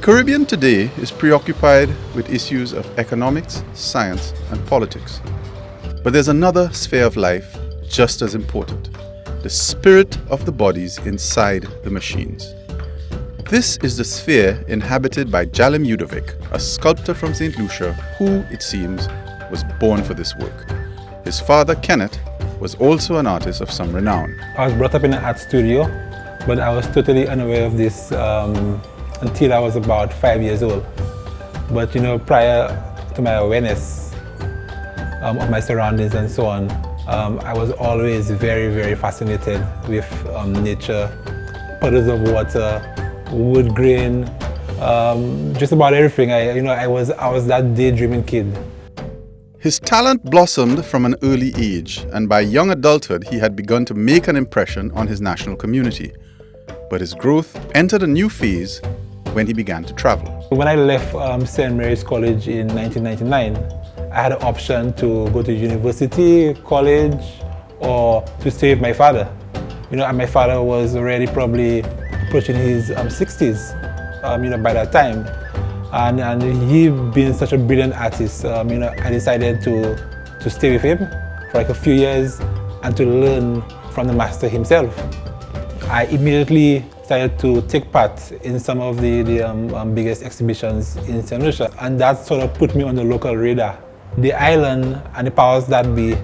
Caribbean today is preoccupied with issues of economics, science, and politics. But there's another sphere of life just as important: the spirit of the bodies inside the machines. This is the sphere inhabited by Jallim Eudovic, a sculptor from St. Lucia who, it seems, was born for this work. His father, Kenneth, was also an artist of some renown. I was brought up in an art studio, but I was totally unaware of this until I was about 5 years old. But prior to my awareness of my surroundings and so on, I was always very, very fascinated with nature, puddles of water, wood grain, just about everything. I was that daydreaming kid. His talent blossomed from an early age, and by young adulthood he had begun to make an impression on his national community. But his growth entered a new phase when he began to travel. When I left St. Mary's College in 1999, I had an option to go to university, college, or to stay with my father. And my father was already probably approaching his 60s, by that time. And he being such a brilliant artist, I decided to stay with him for like a few years and to learn from the master himself. I immediately started to take part in some of the biggest exhibitions in St. Lucia, and that sort of put me on the local radar. The island and the powers that be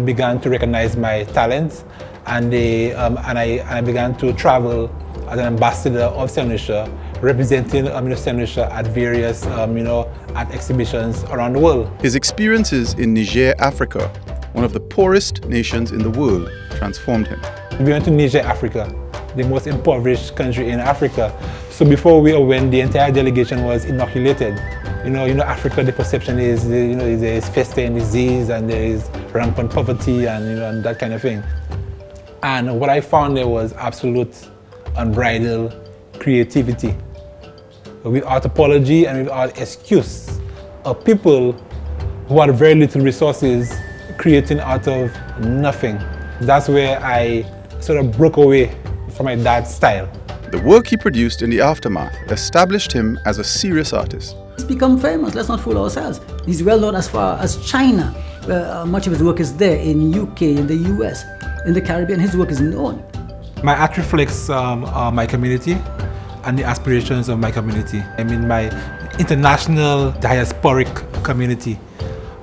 began to recognize my talents, and I began to travel as an ambassador of St. Lucia, representing St. Lucia at various art exhibitions around the world. His experiences in Niger, Africa, one of the poorest nations in the world, transformed him. We went to Niger, Africa, the most impoverished country in Africa. So before we went, the entire delegation was inoculated. Africa, the perception is, there is festering disease and there is rampant poverty and that kind of thing. And what I found there was absolute unbridled creativity, without apology and without excuse, of people who had very little resources creating out of nothing. That's where I sort of broke away from my dad's style. The work he produced in the aftermath established him as a serious artist. He's become famous, let's not fool ourselves. He's well known as far as China, where much of his work is there, in UK, in the US, in the Caribbean, his work is known. My art reflects my community and the aspirations of my community. My international diasporic community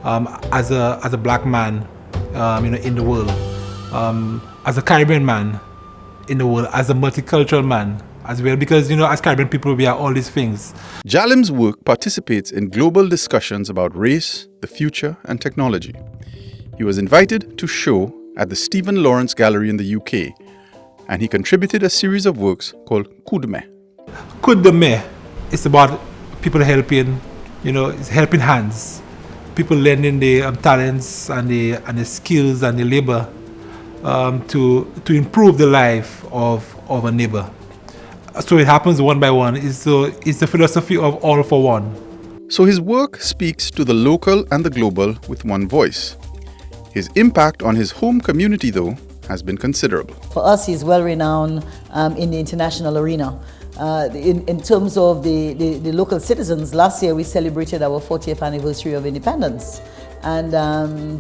as a black man in the world, as a Caribbean man in the world, as a multicultural man as well, because as Caribbean people we are all these things. Jallim's work participates in global discussions about race, the future, and technology. He was invited to show at the Stephen Lawrence Gallery in the UK, and he contributed a series of works called Coup de Main. Coup de Main, it's about people helping, it's helping hands, people lending their talents and the skills and the labor to improve the life of a neighbor. So it happens one by one. It's the philosophy of all for one. So his work speaks to the local and the global with one voice. His impact on his home community, though, has been considerable. For us, he's well renowned in the international arena. In terms of the local citizens, last year we celebrated our 40th anniversary of independence. And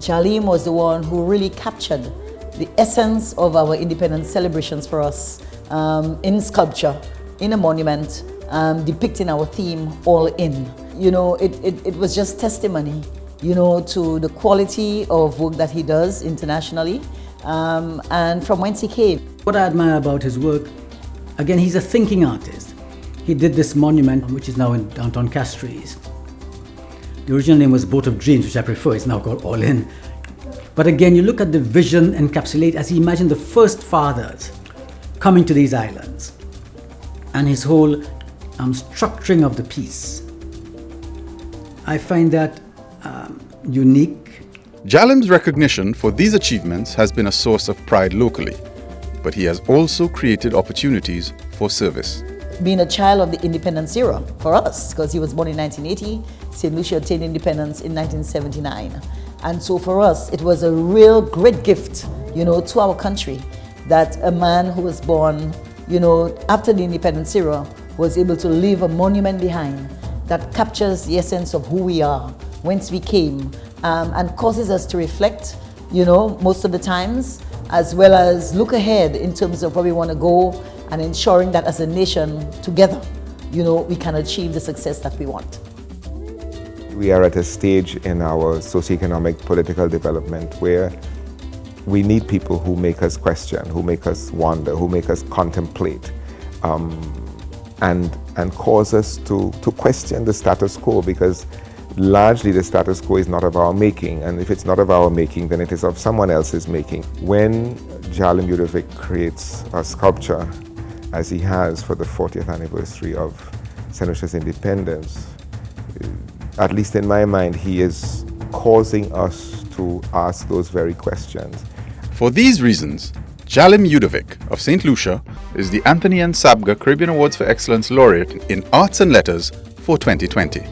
Jallim was the one who really captured the essence of our independence celebrations for us in sculpture, in a monument, depicting our theme, All In. It was just testimony, to the quality of work that he does internationally and from whence he came. What I admire about his work, again, he's a thinking artist. He did this monument, which is now in downtown Castries. The original name was Boat of Dreams, which I prefer. It's now called All In. But again, you look at the vision encapsulated as he imagined the first fathers coming to these islands and his whole structuring of the piece. I find that unique. Jallim's recognition for these achievements has been a source of pride locally, but he has also created opportunities for service. Being a child of the independence era for us, because he was born in 1980, St. Lucia attained independence in 1979. And so for us, it was a real great gift, to our country, that a man who was born, after the independence era was able to leave a monument behind that captures the essence of who we are, whence we came, and causes us to reflect, most of the times, as well as look ahead in terms of where we want to go and ensuring that as a nation together, we can achieve the success that we want. We are at a stage in our socioeconomic political development where we need people who make us question, who make us wonder, who make us contemplate, and cause us to question the status quo, because largely the status quo is not of our making, and if it's not of our making, then it is of someone else's making. When Jallim Eudovic creates a sculpture, as he has for the 40th anniversary of St. Lucia's independence, at least in my mind, he is causing us to ask those very questions. For these reasons, Jallim Eudovic of St. Lucia is the Anthony N. Sabga Caribbean Awards for Excellence Laureate in Arts and Letters for 2020.